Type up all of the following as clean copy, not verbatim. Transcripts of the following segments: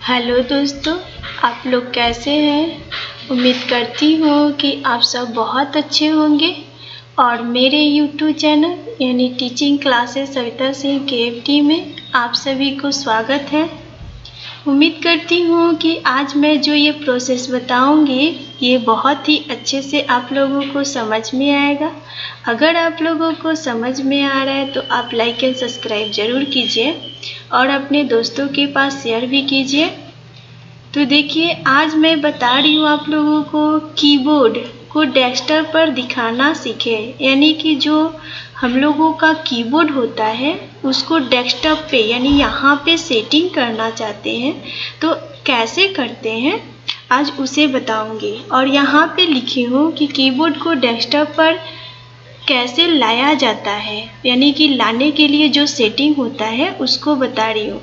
Hello दोस्तों, आप लोग कैसे हैं। उम्मीद करती हूँ कि आप सब बहुत अच्छे होंगे और मेरे YouTube चैनल यानी teaching classes Savita Singh KFT में आप सभी को स्वागत है। उम्मीद करती हूँ कि आज मैं जो ये प्रोसेस बताऊँगी ये बहुत ही अच्छे से आप लोगों को समझ में आएगा। अगर आप लोगों को समझ में आ रहा है तो आप लाइक एंड सब्सक्राइब ज़रूर कीजिए और अपने दोस्तों के पास शेयर भी कीजिए। तो देखिए, आज मैं बता रही हूँ आप लोगों को कीबोर्ड को डेस्कटॉप पर दिखाना सीखें, यानी कि जो हम लोगों का कीबोर्ड होता है उसको डेस्कटॉप पे यानी यहाँ पे सेटिंग करना चाहते हैं तो कैसे करते हैं आज उसे बताऊंगी। और यहाँ पे लिखी हूँ कि कीबोर्ड को डेस्कटॉप पर कैसे लाया जाता है, यानी कि लाने के लिए जो सेटिंग होता है उसको बता रही हूँ।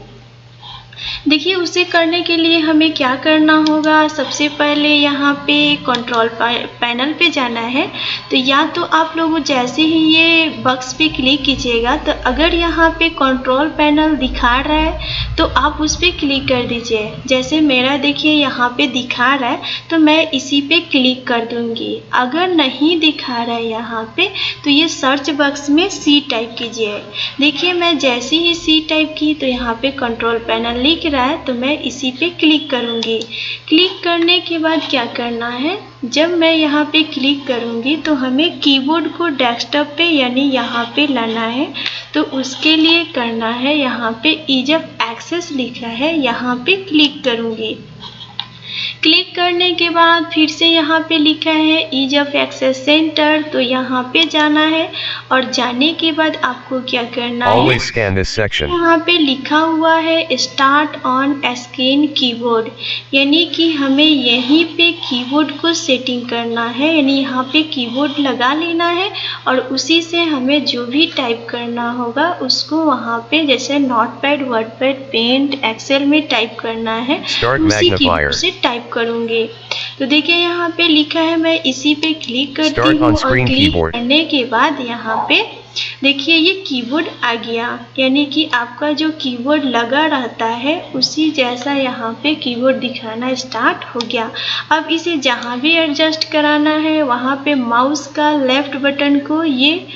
देखिए, उसे करने के लिए हमें क्या करना होगा। सबसे पहले यहाँ पे कंट्रोल पैनल पे जाना है। तो या तो आप लोग जैसे ही ये बॉक्स पे क्लिक कीजिएगा तो अगर यहाँ पे कंट्रोल पैनल दिखा रहा है तो आप उस पर क्लिक कर दीजिए। जैसे मेरा देखिए यहाँ पे दिखा रहा है तो मैं इसी पे क्लिक कर दूंगी। अगर नहीं दिखा रहा है यहाँ पे तो ये सर्च बॉक्स में सी टाइप कीजिए। देखिए, मैं जैसे ही सी टाइप की तो यहाँ पे कंट्रोल पैनल लिख रहा है तो मैं इसी पे क्लिक करूंगी। क्लिक करने के बाद क्या करना है, जब मैं यहाँ पे क्लिक करूंगी तो हमें कीबोर्ड को डेस्कटॉप पे यानी यहाँ पे लाना है। तो उसके लिए करना है, यहाँ पे ईज ऑफ एक्सेस लिखा है, यहाँ पे क्लिक करूंगी। क्लिक करने के बाद फिर से यहाँ पे लिखा है ईज ऑफ एक्सेस सेंटर, तो यहाँ पे जाना है और जाने के बाद आपको क्या करना है, यहाँ पे लिखा हुआ है स्टार्ट ऑन स्क्रीन कीबोर्ड, यानी कि हमें यहीं पे कीबोर्ड को सेटिंग करना है, यानी यहाँ पे कीबोर्ड लगा लेना है और उसी से हमें जो भी टाइप करना होगा उसको वहाँ पे जैसे नोटपैड, वर्डपैड, पेंट, एक्सेल में टाइप करना है, उसी कीबोर्ड से टाइप करूंगी। तो देखिए यहाँ पे लिखा है, मैं इसी पे क्लिक करती हूँ और क्लिक करने के बाद यहाँ पे देखिए ये कीबोर्ड आ गया, यानी कि आपका जो कीबोर्ड लगा रहता है उसी जैसा यहाँ पे कीबोर्ड दिखाना स्टार्ट हो गया। अब इसे जहाँ भी एडजस्ट कराना है वहाँ पे माउस का लेफ्ट बटन को ये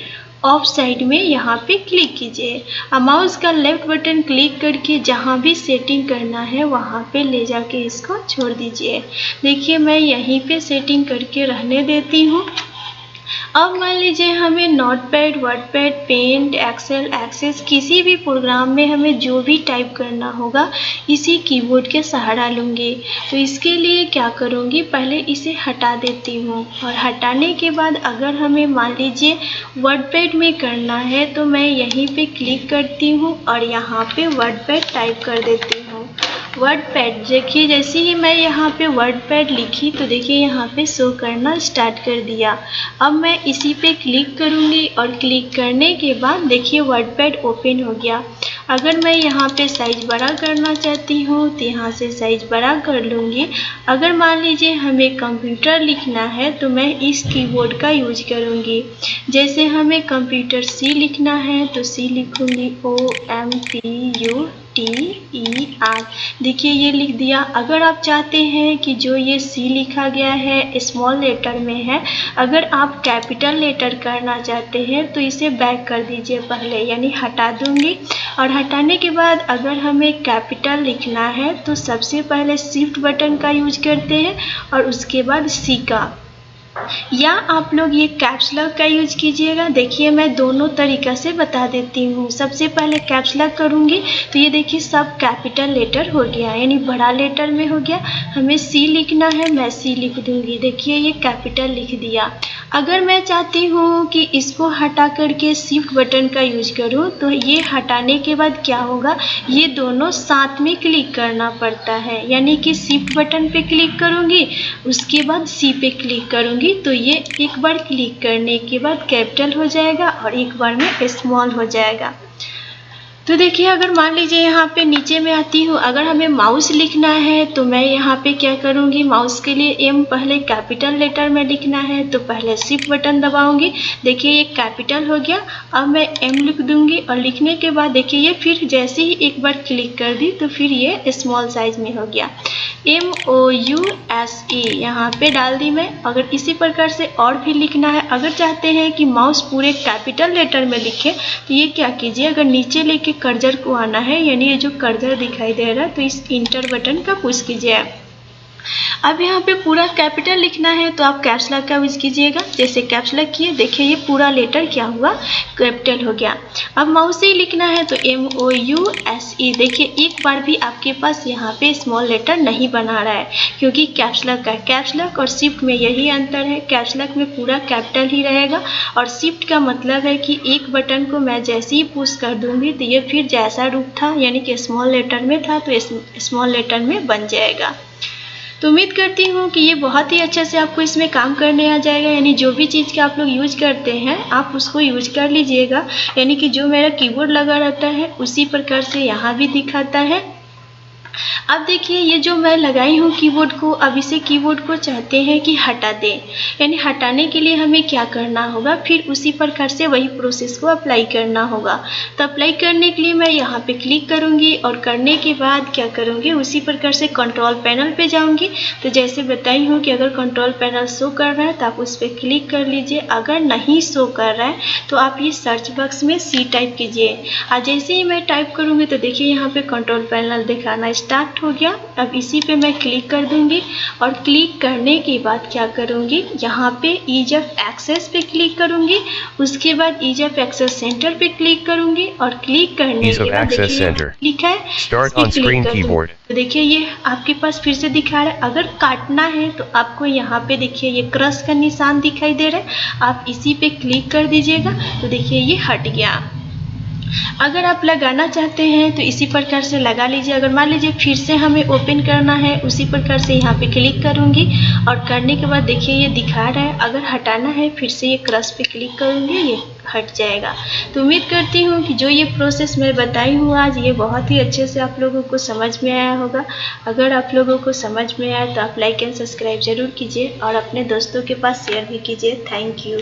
ऑफ साइड में यहाँ पे क्लिक कीजिए। अब माउस का लेफ्ट बटन क्लिक करके जहाँ भी सेटिंग करना है वहाँ पे ले जाके इसको छोड़ दीजिए। देखिए, मैं यहीं पे सेटिंग करके रहने देती हूँ। अब मान लीजिए हमें Notepad, WordPad, Paint, Excel, Access किसी भी प्रोग्राम में हमें जो भी टाइप करना होगा इसी कीबोर्ड के सहारा लूँगी। तो इसके लिए क्या करूँगी, पहले इसे हटा देती हूँ और हटाने के बाद अगर हमें मान लीजिए वर्डपैड में करना है तो मैं यहीं पे क्लिक करती हूँ और यहाँ पे वर्डपैड टाइप कर देती हूँ। वर्डपैड देखिए, जैसे ही मैं यहाँ पे वर्डपैड लिखी तो देखिए यहाँ पे शो करना स्टार्ट कर दिया। अब मैं इसी पे क्लिक करूँगी और क्लिक करने के बाद देखिए वर्डपैड ओपन हो गया। अगर मैं यहाँ पे साइज बड़ा करना चाहती हूँ तो यहाँ से साइज बड़ा कर लूँगी। अगर मान लीजिए हमें कंप्यूटर लिखना है तो मैं इस कीबोर्ड का यूज करूँगी। जैसे हमें कंप्यूटर सी लिखना है तो सी लिखूँगी OMPUTER। देखिए ये लिख दिया। अगर आप चाहते हैं कि जो ये सी लिखा गया है स्मॉल लेटर में है, अगर आप कैपिटल लेटर करना चाहते हैं तो इसे बैक कर दीजिए पहले, यानी हटा दूंगी। और हटाने के बाद अगर हमें कैपिटल लिखना है तो सबसे पहले शिफ्ट बटन का यूज करते हैं और उसके बाद सी का, या आप लोग ये कैप्स लॉक का यूज कीजिएगा। देखिए मैं दोनों तरीका से बता देती हूँ। सबसे पहले कैप्स लॉक करूँगी तो ये देखिए सब कैपिटल लेटर हो गया, यानी बड़ा लेटर में हो गया। हमें सी लिखना है, मैं सी लिख दूँगी। देखिए ये कैपिटल लिख दिया। अगर मैं चाहती हूँ कि इसको हटा करके शिफ्ट बटन का यूज करूँ तो ये हटाने के बाद क्या होगा, ये दोनों साथ में क्लिक करना पड़ता है, यानी कि शिफ्ट बटन पे क्लिक करूँगी उसके बाद सी पे क्लिक करूँगी तो ये एक बार क्लिक करने के बाद कैपिटल हो जाएगा और एक बार में स्मॉल हो जाएगा। तो देखिए अगर मान लीजिए यहाँ पे नीचे में आती हूँ, अगर हमें माउस लिखना है तो मैं यहाँ पे क्या करूँगी, माउस के लिए एम पहले कैपिटल लेटर में लिखना है तो पहले शिफ्ट बटन दबाऊँगी। देखिए ये कैपिटल हो गया। अब मैं एम लिख दूँगी और लिखने के बाद देखिए ये फिर जैसे ही एक बार क्लिक कर दी तो फिर ये स्मॉल साइज में हो गया। MOUSE यहाँ पे डाल दी मैं। अगर इसी प्रकार से और भी लिखना है, अगर चाहते हैं कि माउस पूरे कैपिटल लेटर में लिखे तो ये क्या कीजिए, अगर नीचे लेके कर्सर को आना है, यानी ये जो कर्सर दिखाई दे रहा है तो इस इंटर बटन का पुश कीजिए। अब यहाँ पे पूरा कैपिटल लिखना है तो आप कैप्स लॉक का यूज कीजिएगा। जैसे कैप्स लॉक किए, देखिए ये पूरा लेटर क्या हुआ, कैपिटल हो गया। अब माउस से ही लिखना है तो MOUSE। देखिए एक बार भी आपके पास यहाँ पे स्मॉल लेटर नहीं बना रहा है, क्योंकि कैप्स लॉक का, कैप्स लॉक और शिफ्ट में यही अंतर है। कैप्स लॉक में पूरा कैपिटल ही रहेगा और शिफ्ट का मतलब है कि एक बटन को मैं जैसे ही पुश कर दूंगी तो ये फिर जैसा रूप था, यानी कि स्मॉल लेटर में था तो स्मॉल लेटर में बन जाएगा। तो उम्मीद करती हूँ कि ये बहुत ही अच्छे से आपको इसमें काम करने आ जाएगा। यानी जो भी चीज़ का आप लोग यूज करते हैं आप उसको यूज कर लीजिएगा। यानी कि जो मेरा कीबोर्ड लगा रहता है उसी प्रकार से यहाँ भी दिखाता है। अब देखिए ये जो मैं लगाई हूँ कीबोर्ड को, अब इसे कीबोर्ड को चाहते हैं कि हटा दें। यानी हटाने के लिए हमें क्या करना होगा, फिर उसी प्रकार से वही प्रोसेस को अप्लाई करना होगा। तो अप्लाई करने के लिए मैं यहाँ पे क्लिक करूँगी और करने के बाद क्या करूँगी, उसी प्रकार से कंट्रोल पैनल पे जाऊँगी। तो जैसे बताई हूँ कि अगर कंट्रोल पैनल शो कर रहा है तो आप उस पर क्लिक कर लीजिए। अगर नहीं शो कर रहा है तो आप ये सर्च बॉक्स में C टाइप कीजिए। और जैसे ही मैं टाइप करूँगी तो देखिए यहाँ पे कंट्रोल पैनल दिखाना स्टार्ट हो गया। अब इसी पे मैं क्लिक कर दूंगी और क्लिक करने के बाद क्या करूंगी, यहाँ पे ईज ऑफ एक्सेस पे क्लिक करूंगी। उसके बाद ईज ऑफ एक्सेस सेंटर पे क्लिक करूंगी और क्लिक करने के बाद देखिए लिखा है स्टार्ट ऑन स्क्रीन कीबोर्ड। तो देखिए ये आपके पास फिर से दिखा रहा है। अगर काटना है तो आपको यहाँ पे देखिए ये क्रॉस का निशान दिखाई दे रहा है, आप इसी पे क्लिक कर दीजिएगा तो देखिए ये हट गया। अगर आप लगाना चाहते हैं तो इसी प्रकार से लगा लीजिए। अगर मान लीजिए फिर से हमें ओपन करना है, उसी प्रकार से यहाँ पे क्लिक करूँगी और करने के बाद देखिए ये दिखा रहा है। अगर हटाना है फिर से ये क्रॉस पे क्लिक करूँगी, ये हट जाएगा। तो उम्मीद करती हूँ कि जो ये प्रोसेस मैं बताई हूँ आज, ये बहुत ही अच्छे से आप लोगों को समझ में आया होगा। अगर आप लोगों को समझ में आया तो आप लाइक एंड सब्सक्राइब जरूर कीजिए और अपने दोस्तों के पास शेयर भी कीजिए। Thank you.